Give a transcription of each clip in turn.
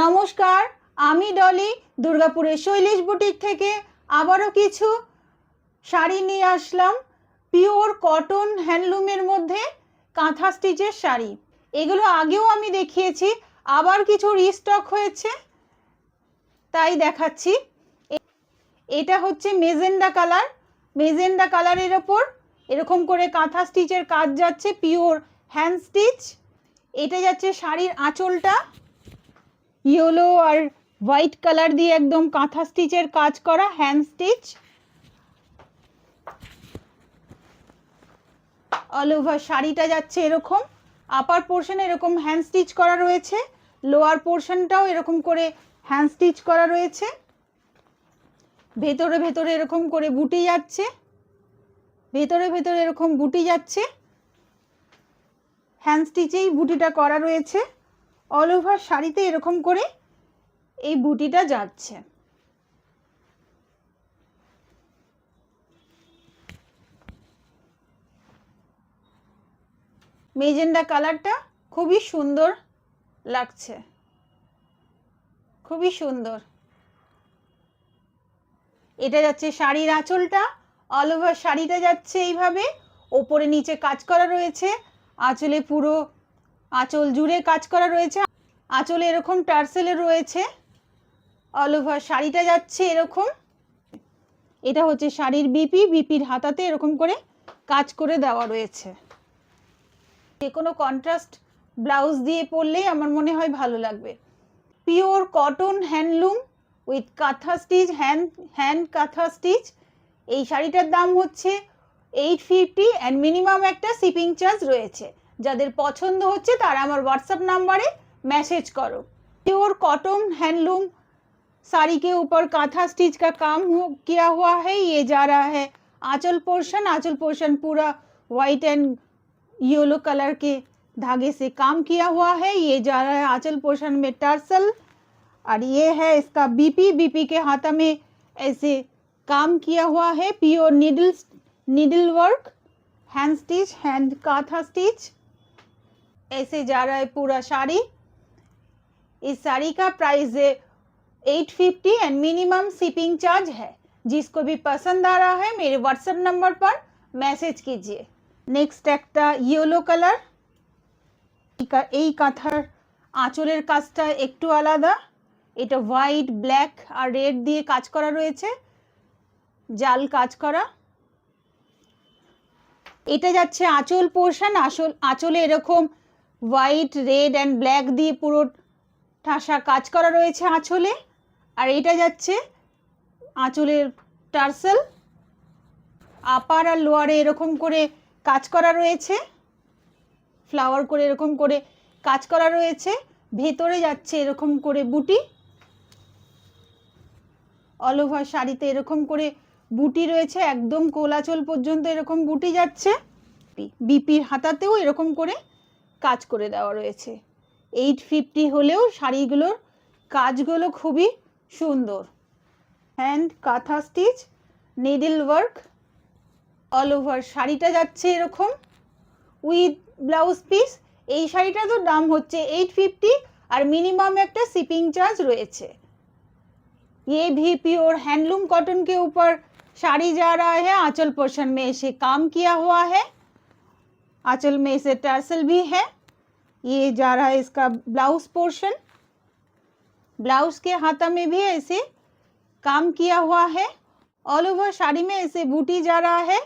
নমস্কার, আমি ডলি দুর্গাপুরের শৈলেশ বুটিক থেকে আবারও কিছু শাড়ি নিয়ে আসলাম। পিওর কটন হ্যান্ডলুমের মধ্যে কাঁথা স্টিচের শাড়ি। এগুলো আগেও আমি দেখিয়েছি, আবার কিছু রিস্টক হয়েছে তাই দেখাচ্ছি। এটা হচ্ছে মেজেন্ডা কালার। মেজেন্ডা কালারের ওপর এরকম করে কাঁথা স্টিচের কাজ যাচ্ছে, পিওর হ্যান্ড স্টিচ। এটা যাচ্ছে শাড়ির আঁচলটা, ইয়েলো আর হোয়াইট কালার দিয়ে একদম কাঁথা স্টিচের কাজ করা হ্যান্ড স্টিচ। অল ওভার শাড়িটা যাচ্ছে এরকম, আপার পোর্শন এরকম হ্যান্ড স্টিচ করা রয়েছে, লোয়ার পোর্শনটাও এরকম করে হ্যান্ড স্টিচ করা রয়েছে। ভেতরে ভেতরে এরকম করে বুটি যাচ্ছে, ভেতরে ভেতরে এরকম বুটি যাচ্ছে, হ্যান্ড স্টিচেই বুটিটা করা রয়েছে। অল ওভার শাড়িতে এরকম করে এই বুটিটা যাচ্ছে। মেজেন্ডা কালারটা খুবই সুন্দর লাগছে, খুবই সুন্দর। এটা যাচ্ছে শাড়ির আঁচলটা, অল ওভার শাড়িটা যাচ্ছে এইভাবে, ওপরে নিচে কাজ করা রয়েছে, আঁচলে পুরো আঁচল জুড়ে কাজ করা রয়েছে, আঁচলে এরকম টার্সেলে রয়েছে। অল ওভার শাড়িটা যাচ্ছে এরকম। এটা হচ্ছে শাড়ির বিপি, বিপির হাতাতে এরকম করে কাজ করে দেওয়া রয়েছে। যে কোনো কন্ট্রাস্ট ব্লাউজ দিয়ে পরলেই আমার মনে হয় ভালো লাগবে। পিওর কটন হ্যান্ডলুম উইথ কাঁথা স্টিচ, হ্যান্ড কাঁথা স্টিচ। এই শাড়িটার দাম হচ্ছে 850 অ্যান্ড মিনিমাম একটা শিপিং চার্জ রয়েছে। যাদের পছন্দ হচ্ছে তারা আমার হোয়াটসঅ্যাপ নাম্বারে मैसेज करो। प्योर कॉटन हैंडलूम साड़ी के ऊपर कांथा स्टिच का काम किया हुआ है। ये जा रहा है आंचल पोर्शन पूरा वाइट एंड येलो कलर के धागे से काम किया हुआ है। ये जा रहा है आंचल पोर्शन में टर्सल, और ये है इसका बीपी, बीपी के हाथा में ऐसे काम किया हुआ है। Pure needle work, hand stitch, hand kantha stitch. ऐसे जा रहा है पूरा साड़ी। इस साड़ी का प्राइस है 850 एंड मिनिमम शिपिंग चार्ज है। जिसको भी पसंद आ रहा है मेरे व्हाट्सएप नंबर पर मैसेज कीजिए। नेक्स्ट একটা ইয়েলো কালার। এই কাঁথার আঁচলের কাজটা একটু আলাদা। এটা হোয়াইট, ব্ল্যাক আর রেড দিয়ে কাজ করা রয়েছে, জাল কাজ করা। এটা যাচ্ছে আঁচল পোর্শন। আঁচলে এরকম হোয়াইট, রেড এন্ড ব্ল্যাক দিয়ে পুরো ঠাসা কাজ করা রয়েছে আঁচলে। আর এটা যাচ্ছে আঁচলের টার্সেল। আপার আর লোয়ারে এরকম করে কাজ করা রয়েছে, ফ্লাওয়ার করে এরকম করে কাজ করা রয়েছে। ভেতরে যাচ্ছে এরকম করে বুটি। অল ওভার শাড়িতে এরকম করে বুটি রয়েছে, একদম কোলাচল পর্যন্ত এরকম বুটি যাচ্ছে। বিপির হাতাতেও এরকম করে কাজ করে দেওয়া রয়েছে। 850 হলেও শাড়িগুলোর কাজগুলো খুবই সুন্দর। হ্যান্ড কাঁথা stitch, needle work. All over শাড়িটা যাচ্ছে এরকম উইথ ব্লাউজ পিস। এই শাড়িটার তো দাম হচ্ছে 850 আর मिनिमम একটা শিপিং চার্জ রয়েছে। ये भी प्योर हैंडलूम कॉटन के ऊपर साड़ी जा रहा है। आंचल पोर्शन में इसे काम किया हुआ है, आंचल में इसे टर्सल भी है। ये जा रहा है इसका ब्लाउज पोर्शन। ब्लाउज के हाथा में भी ऐसे काम किया हुआ है। ऑल ओवर साड़ी में ऐसे बूटी जा रहा है।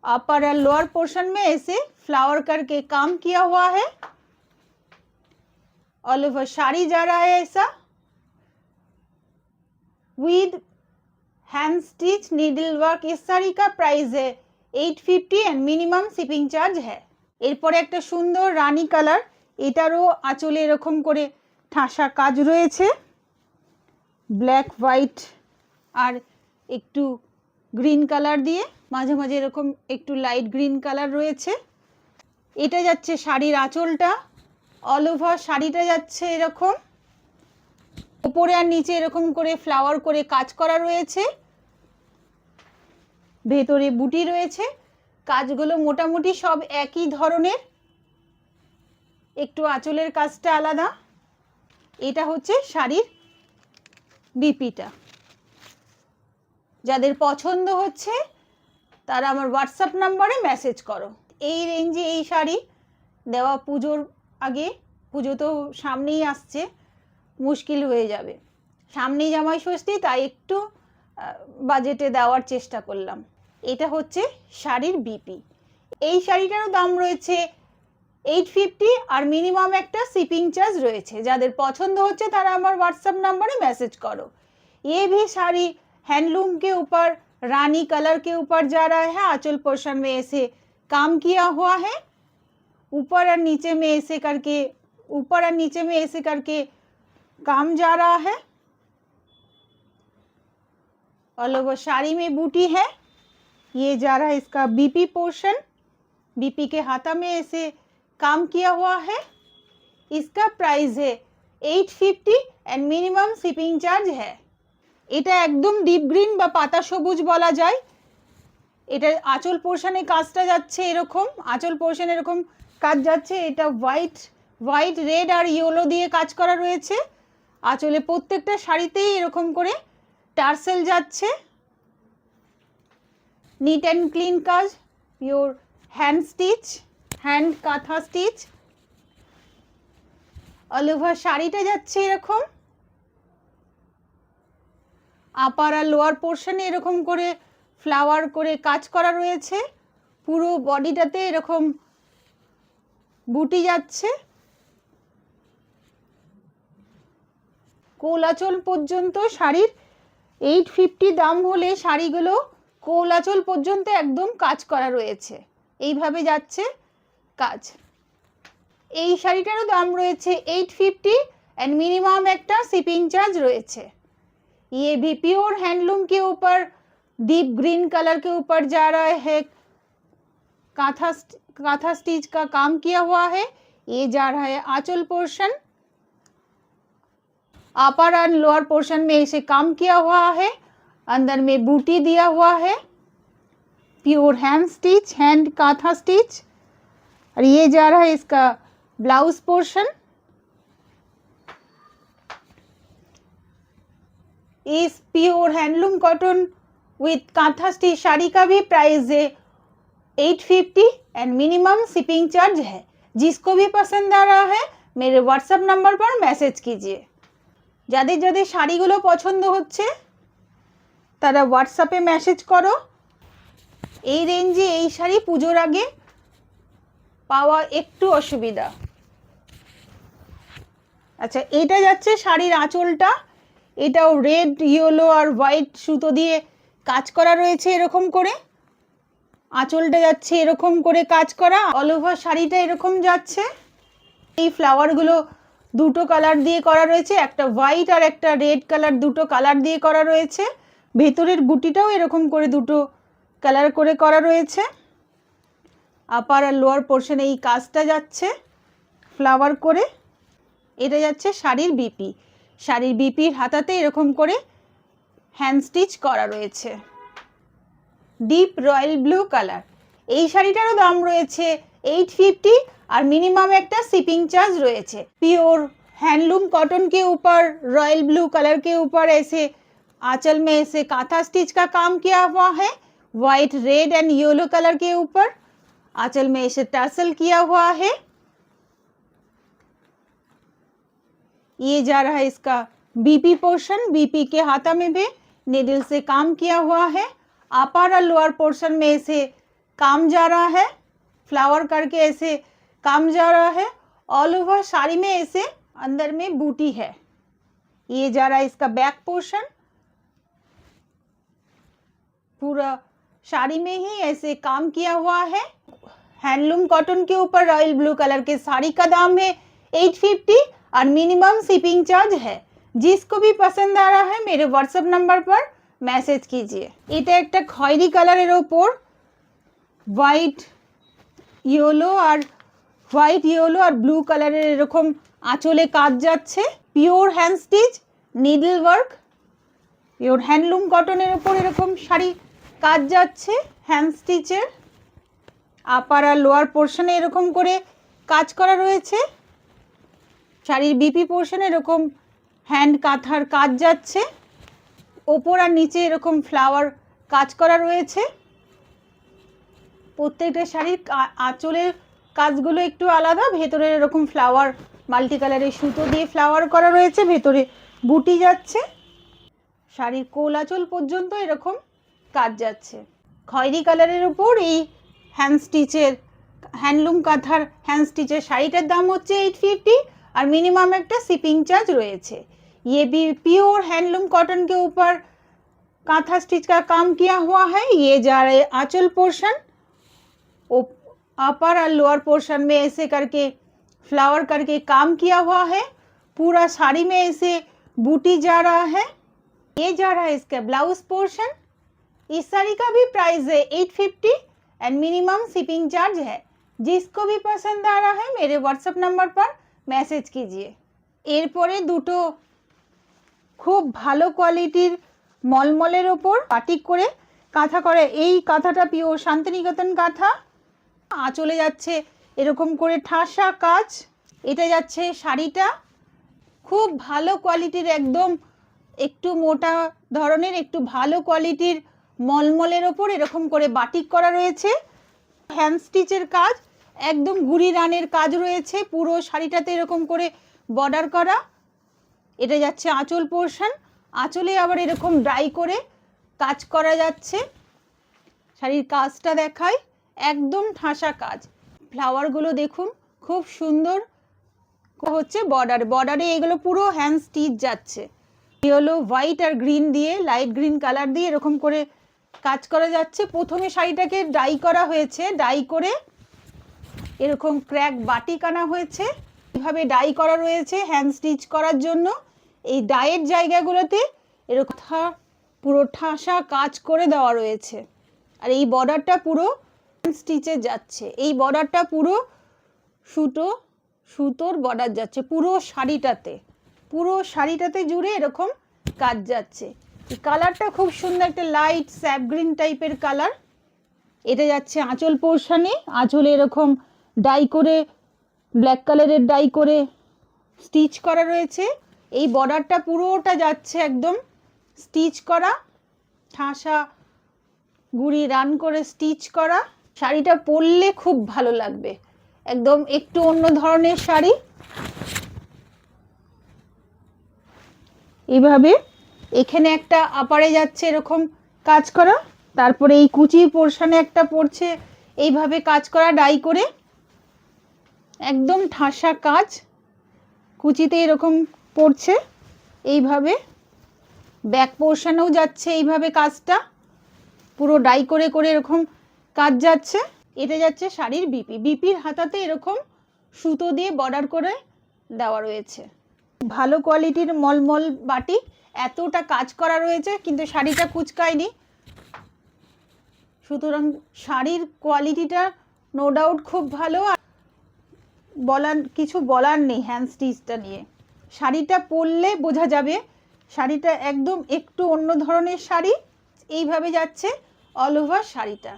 अपर और लोअर पोर्शन में ऐसे फ्लावर करके काम किया हुआ है। ऑल ओवर साड़ी जा रहा है ऐसा with hand stitch needle work. इस साड़ी का प्राइस है 850 एंड मिनिमम शिपिंग चार्ज है। এরপরে একটা সুন্দর রানী কালার। এটারও আঁচলে এরকম করে ঠাসা কাজ রয়েছে, ব্ল্যাক, হোয়াইট আর একটু গ্রিন কালার দিয়ে, মাঝে মাঝে এরকম একটু লাইট গ্রিন কালার রয়েছে। এটা যাচ্ছে শাড়ির আঁচলটা। অল ওভার শাড়িটা যাচ্ছে এরকম, উপরে আর নিচে এরকম করে ফ্লাওয়ার করে কাজ করা রয়েছে, ভেতরে বুটি রয়েছে। কাজগুলো মোটামুটি সব একই ধরনের, একটু আঁচলের কাজটা আলাদা। এটা হচ্ছে শাড়ির বিপিটা। যাদের পছন্দ হচ্ছে তারা আমার হোয়াটসঅ্যাপ নাম্বারে মেসেজ করো। এই রেঞ্জে এই শাড়ি দেওয়া পুজোর আগে, পুজো তো সামনেই আসছে, মুশকিল হয়ে যাবে। সামনেই জামাই ষষ্ঠী, তাই একটু বাজেটে দেওয়ার চেষ্টা করলাম। এটা হচ্ছে শাড়ির বিপি। এই শাড়িটারও দাম রয়েছে 850 আর মিনিমাম একটা শিপিং চার্জ রয়েছে। যাদের পছন্দ হচ্ছে তারা আমার व्हाट्सएप नंबर मैसेज करो। ये भी साड़ी हैंडलूम के ऊपर रानी कलर के ऊपर जा रहा है। आंचल पोर्शन में ऐसे काम किया हुआ है, ऊपर और नीचे में ऐसे करके, ऊपर और नीचे में ऐसे करके काम जा रहा है। ऑल ओवर साड़ी में बूटी है। ये जा रहा है इसका बीपी पोर्शन, बीपी के हाथा में ऐसे काम किया हुआ है। इसका प्राइस है 850 एंड मिनिमम शिपिंग चार्ज है। এটা একদম ডিপ গ্রিন বা পাতা সবুজ বলা যায়। এটা আঁচল পোর্শনে কাজটা যাচ্ছে এরকম, আঁচল পোর্শনে এরকম কাজ যাচ্ছে। এটা হোয়াইট রেড আর ইয়েলো দিয়ে কাজ করা রয়েছে। আঁচলে প্রত্যেকটা শাড়িতেই এরকম করে টার্সেল যাচ্ছে। নিট অ্যান্ড ক্লিন কাজ, পিওর হ্যান্ড স্টিচ, হ্যান্ড কাঁথা স্টিচ। অল ওভার শাড়িটা যাচ্ছে এরকম। আপার আর লোয়ার পোর্শনে এরকম করে ফ্লাওয়ার করে কাজ করা রয়েছে। পুরো বডিটাতে এরকম বুটি যাচ্ছে। কোল আঁচল পর্যন্ত শাড়ির 850 দাম হলে শাড়িগুলো কোল আঁচল পর্যন্ত একদম কাজ করা রয়েছে। এইভাবে যাচ্ছে কাজ। এই শাড়িটারও দাম রয়েছে 850 एंड मिनिमम একটা শিপিং চার্জ রয়েছে। ये भी प्योर हैंडलूम के ऊपर डीप ग्रीन कलर के ऊपर जा रहा है। काथा स्टिच का काम किया हुआ है। ये जा रहा है आंचल पोर्शन, अपर और लोअर पोर्शन में इसे काम किया हुआ है। अंदर में बूटी दिया हुआ है। Pure hand stitch, hand kantha stitch. और ये जा रहा है इसका ब्लाउज पोर्शन। इस pure handloom cotton with kantha stitch sari का भी प्राइस है 850 एंड मिनिमम शिपिंग चार्ज है। जिसको भी पसंद आ रहा है मेरे व्हाट्सएप नंबर पर मैसेज कीजिए। যাদের যাদের শাড়িগুলো পছন্দ হচ্ছে তারা হোয়াটসঅ্যাপে মেসেজ করো। এই রেঞ্জে এই শাড়ি পুজোর আগে পাওয়া একটু অসুবিধা। আচ্ছা, এটা যাচ্ছে শাড়ির আঁচলটা। এটাও রেড, ইয়েলো আর হোয়াইট সুতো দিয়ে কাজ করা রয়েছে এরকম করে। আঁচলটা যাচ্ছে এরকম করে কাজ করা। অল ওভার শাড়িটা এরকম যাচ্ছে। এই ফ্লাওয়ারগুলো দুটো কালার দিয়ে করা রয়েছে, একটা হোয়াইট আর একটা রেড কালার, দুটো কালার দিয়ে করা রয়েছে। ভেতরের বুটিটাও এরকম করে দুটো কালার করে করা রয়েছে। আপার আর লোয়ার পোর্শনে এই কাজটা যাচ্ছে ফ্লাওয়ার করে। এটা যাচ্ছে শাড়ির বিপি। শাড়ির বিপির হাতাতে এরকম করে হ্যান্ড স্টিচ করা রয়েছে। Deep royal blue colour. এই শাড়িটারও দাম রয়েছে 850 और मिनिमम একটা शिपिंग चार्ज রয়েছে। प्योर हैंडलूम कॉटन के ऊपर रॉयल ब्लू कलर के ऊपर ऐसे आंचल में ऐसे कांथा स्टिच का काम किया हुआ है। White, red and yellow colour के ऊपर आंचल में ऐसे टर्सल किया हुआ है। ये जा रहा है इसका बीपी पोर्शन। बीपी के हाथा में भी निडल से काम किया हुआ है। अपर और लोअर पोर्शन में ऐसे काम जा रहा है, फ्लावर करके ऐसे काम जा रहा है। ऑल ओवर साड़ी में ऐसे अंदर में बूटी है। ये जा रहा है इसका बैक पोर्शन। पूरा साड़ी में ही ऐसे काम किया हुआ है। हैंडलूम कॉटन के ऊपर रॉयल ब्लू कलर के साड़ी का दाम है 850 और मिनिमम शिपिंग चार्ज है। जिसको भी पसंद आ रहा है मेरे व्हाट्सएप नंबर पर मैसेज कीजिए। এটা একটা খয়েরি কালারের ওপর হোয়াইট ইয়েলো আর ব্লু কালারের এরকম আঁচলে কাজ যাচ্ছে। Pure hand stitch, needle work, pure handloom কটনের ওপর এরকম শাড়ি কাজ যাচ্ছে হ্যান্ড স্টিচের। আপার আর লোয়ার পোর্শনে এরকম করে কাজ করা রয়েছে। শাড়ির বিপি পোর্শনে এরকম হ্যান্ড কাঁথার কাজ যাচ্ছে, ওপর আর নিচে এরকম ফ্লাওয়ার কাজ করা রয়েছে। প্রত্যেকটা শাড়ির আঁচলের কাজগুলো একটু আলাদা, ভেতরে এরকম ফ্লাওয়ার মাল্টি কালারের সুতো দিয়ে ফ্লাওয়ার করা রয়েছে, ভেতরে বুটি যাচ্ছে। শাড়ির কোল আঁচল পর্যন্ত এরকম কাজ যাচ্ছে। খয়েরি কালারের উপর এই হ্যান্ড স্টিচের হ্যান্ডলুম কাঁথার হ্যান্ড স্টিচের শাড়িটার দাম হচ্ছে 850 और मिनिमम एक शिपिंग चार्ज रही। ये भी प्योर हैंडलूम कॉटन के ऊपर कांथा स्टिच का काम किया हुआ है। ये जा रहे आंचल पोर्शन, अपर और लोअर पोर्शन में ऐसे करके फ्लावर करके काम किया हुआ है। पूरा साड़ी में ऐसे बूटी जा रहा है। ये जा रहा है इसका ब्लाउज पोर्शन। इस साड़ी का भी प्राइस है 850 एंड मिनिमम शिपिंग चार्ज है। जिसको भी पसंद आ रहा है मेरे व्हाट्सएप नंबर पर मैसेज कीजिए। एरपरे दुटो खूब भालो क्वालिटीर मलमलेर ओपर बाटिक करे काँथा करे। এই কাঁথাটা পিওর শান্তিনিকেতন কাঁথা। আঁচলে যাচ্ছে এরকম করে ঠাসা কাজ। এটা যাচ্ছে শাড়িটা খুব ভালো কোয়ালিটির, একদম একটু মোটা ধরনের একটু ভালো কোয়ালিটির মলমলের ওপর এরকম করে বাটিক করা রয়েছে। হ্যান্ড স্টিচের কাজ, একদম গুড়ি রানের কাজ রয়েছে। পুরো শাড়িটাতে এরকম করে বর্ডার করা। এটা যাচ্ছে আঁচল পোর্শন। আঁচলে আবার এরকম ডাই করে কাজ করা যাচ্ছে। শাড়ির কাজটা দেখায়, একদম ঠাসা কাজ। ফ্লাওয়ারগুলো দেখুন খুব সুন্দর হচ্ছে। বর্ডারে এগুলো পুরো হ্যান্ড স্টিচ যাচ্ছে। ইয়েলো হোয়াইট আর গ্রিন দিয়ে, লাইট গ্রিন কালার দিয়ে এরকম করে কাজ করা যাচ্ছে। প্রথমে শাড়িটাকে ডাই করা হয়েছে, ডাই করে এরকম ক্র্যাক বাটিক আনা হয়েছে। এইভাবে ডাই করা রয়েছে হ্যান্ড স্টিচ করার জন্য। এই ডাইয়ের জায়গাগুলোতে এরকম পুরো ঠাসা কাজ করে দেওয়া রয়েছে। আর এই বর্ডারটা পুরো স্টিচে যাচ্ছে। এই বর্ডারটা পুরো সুতোর বর্ডার যাচ্ছে পুরো শাড়িটাতে জুড়ে এরকম কাজ যাচ্ছে। এই কালারটা খুব সুন্দর, একটা লাইট স্যাপ গ্রিন টাইপের কালার। এটা যাচ্ছে আঁচল পোর্শনে। আঁচলে এরকম ডাই করে ব্ল্যাক কালারের ডাই করে স্টিচ করা রয়েছে। এই বর্ডারটা পুরোটা যাচ্ছে একদম স্টিচ করা, ঠাসা গুড়ি রান করে স্টিচ করা। শাড়িটা পরলে খুব ভালো লাগবে, একদম একটু অন্য ধরনের শাড়ি। এইভাবে এখানে একটা আপারে যাচ্ছে এরকম কাজ করা, তারপরে এই কুচির পোর্শনে একটা পড়ছে এইভাবে কাজ করা ডাই করে, একদম ঠাসা কাজ। কুচিতে এরকম পড়ছে এইভাবে। ব্যাক পোর্শনেও যাচ্ছে এইভাবে কাজটা, পুরো ডাই করে করে এরকম কাজ যাচ্ছে। এটা যাচ্ছে শাড়ির বিপির হাতাতে এরকম সুতো দিয়ে বর্ডার করে দেওয়া রয়েছে। ভালো কোয়ালিটির মলমল বাটিক, এতটা কাজ করা রয়েছে কিন্তু শাড়িটা কুচকায়নি। সুতরাং শাড়ির কোয়ালিটিটা নো ডাউট খুব ভালো, কিছু বলার নেই হ্যান্ড স্টিচটা নিয়ে। শাড়িটা পরলে বোঝা যাবে শাড়িটা একদম একটু অন্য ধরনের শাড়ি। এইভাবে যাচ্ছে অল ওভার শাড়িটা।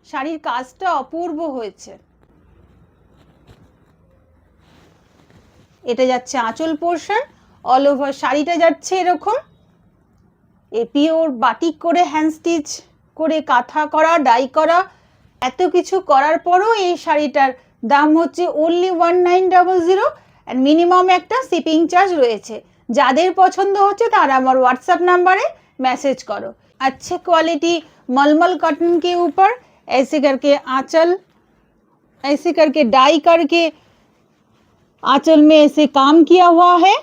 শাড়ির কাজটা অপূর্ব হয়েছে। এটা যাচ্ছে আঁচল পোর্শন। অল ওভার শাড়িটা যাচ্ছে এরকম পিওর বাটিক করে হ্যান্ড স্টিচ করে কাঁথা করা, ডাই করা, এত কিছু করার পরও এই শাড়িটার দাম হচ্ছে অনলি 1900 এন্ড মিনিমাম একটা শিপিং চার্জ রয়েছে। যাদের পছন্দ হচ্ছে তারা আমার व्हाट्सएप नंबरे मैसेज करो। अच्छे क्वालिटी मलमल कॉटन के ऊपर ऐसे करके आंचल, ऐसे करके डाई करके आंचल में ऐसे काम किया हुआ है।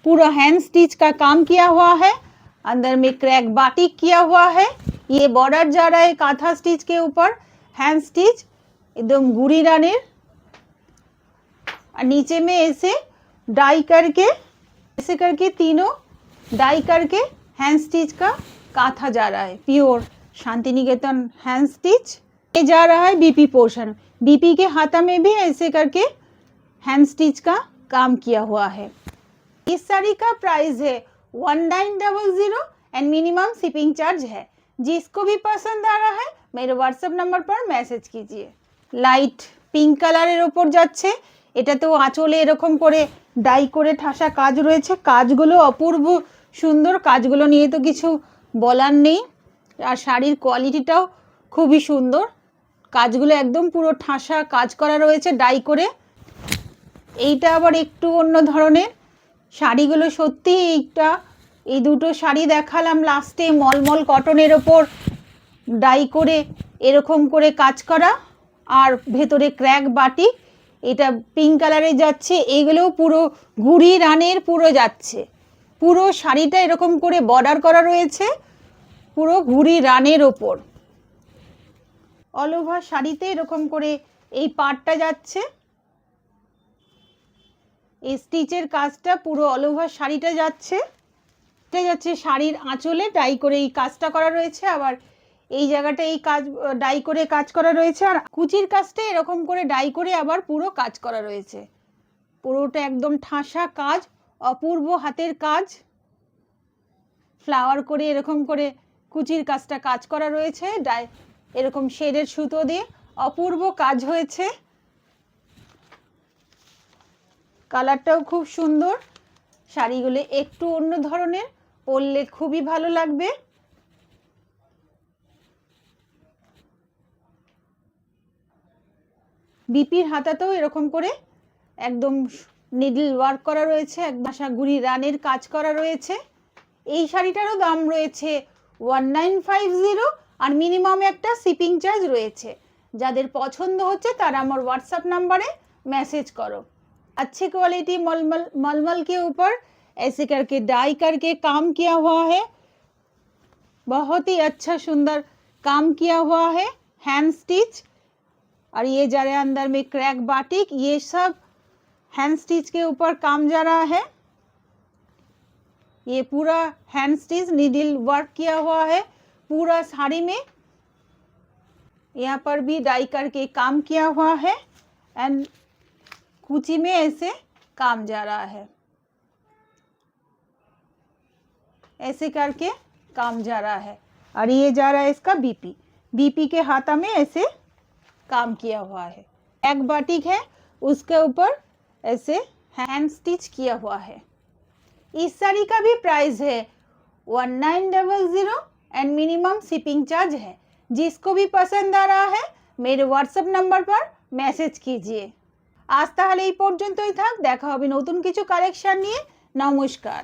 पूरा हैंड स्टिच का काम किया हुआ है। अंदर में क्रैक बाटिक किया हुआ है। ये बॉर्डर जा रहा है कांथा स्टिच के ऊपर, हैंड स्टिच एकदम गुड़ी रानी। और नीचे में ऐसे डाई करके, ऐसे करके तीनों डाई करके हैंड स्टिच का कांथा जा रहा है। Pure Santiniketan hand stitch. ये जा रहा है बीपी पोर्शन। बीपी के हाथा में भी ऐसे करके हैंड स्टिच का काम किया हुआ है। इस साड़ी का प्राइस है 1900 एंड मिनिमम शिपिंग चार्ज है। जिसको भी पसंद आ रहा है मेरे व्हाट्सएप नंबर पर मैसेज कीजिए। लाइट पिंक कलर ऊपर जाच्छे, एटातेও আঁচলে এরকম করে ডাই করে ঠাসা কাজ রয়েছে, কাজগুলো অপূর্ব সুন্দর, কাজগুলো নিয়ে তো কিছু বলার নেই। আর শাড়ির কোয়ালিটিটাও খুবই সুন্দর, কাজগুলো একদম পুরো ঠাসা কাজ করা রয়েছে ডাই করে। এইটা আবার একটু অন্য ধরনের শাড়িগুলো, সত্যি এই দুটো শাড়ি দেখালাম লাস্টে মলমল কটনের ওপর ডাই করে এরকম করে কাজ করা, আর ভেতরে ক্র্যাক বাটি, এটা পিঙ্ক কালারে যাচ্ছে, এইগুলোও পুরো গুড়ি রানের পুরো যাচ্ছে, পুরো শাড়িটা এরকম করে বর্ডার করা রয়েছে পুরো গুড়ি রানের ওপর। অল ওভার শাড়িতে এরকম করে এই পাড়টা যাচ্ছে, এই স্টিচের কাজটা পুরো অল ওভার শাড়িটা যাচ্ছে। এটা যাচ্ছে শাড়ির আঁচলে ডাই করে এই কাজটা করা রয়েছে, আবার এই জায়গাটা এই কাজ ডাই করে কাজ করা রয়েছে, আর কুচির কাজটা এরকম করে ডাই করে আবার পুরো কাজ করা রয়েছে। পুরোটা একদম ঠাসা কাজ, অপূর্ব হাতের কাজ, ফ্লাওয়ার করে এরকম করে কুচির কাজটা কাজ করা রয়েছে, ডাই এরকম শেডের সুতো দিয়ে অপূর্ব কাজ হয়েছে। কালারটাও খুব সুন্দর, শাড়িগুলো একটু অন্য ধরনের, পরলে খুবই ভালো লাগবে। বিপির হাতাতেও এরকম করে একদম নিডল ওয়ার্ক করা রয়েছে, একদম গুড়ি রানের কাজ করা রয়েছে। এই শাড়িটারও দাম রয়েছে 1950, আর মিনিমাম একটা শিপিং চার্জ রয়েছে। যাদের পছন্দ হচ্ছে তারা আমার व्हाट्सएप नंबरे मैसेज करो। अच्छी क्वालिटी मलमल के ऊपर ऐसे करके डाई करके काम किया हुआ है, बहुत ही अच्छा सुंदर काम किया हुआ है, हैंड स्टिच। और ये जा रहा है अंदर में क्रैक बाटिक, ये सब हैंड स्टिच के ऊपर काम जा रहा है। ये पूरा हैंड स्टिच नीडल वर्क किया हुआ है पूरा साड़ी में, यहाँ पर भी डाई करके काम किया हुआ है, एंड कुची में ऐसे काम जा रहा है, ऐसे करके काम जा रहा है। और ये जा रहा है इसका बीपी के हाथा में ऐसे काम किया हुआ है। एक बाटिक है उसके ऊपर ऐसे हैंड स्टिच किया हुआ है। इस साड़ी का भी प्राइस है 1900 एंड मिनिमम शिपिंग चार्ज है। जिसको भी पसंद आ रहा है मेरे व्हाट्सएप नंबर पर मैसेज कीजिए। आज ताहले এই পর্যন্তই থাক, দেখা হবে নতুন কিছু কালেকশন নিয়ে। নমস্কার।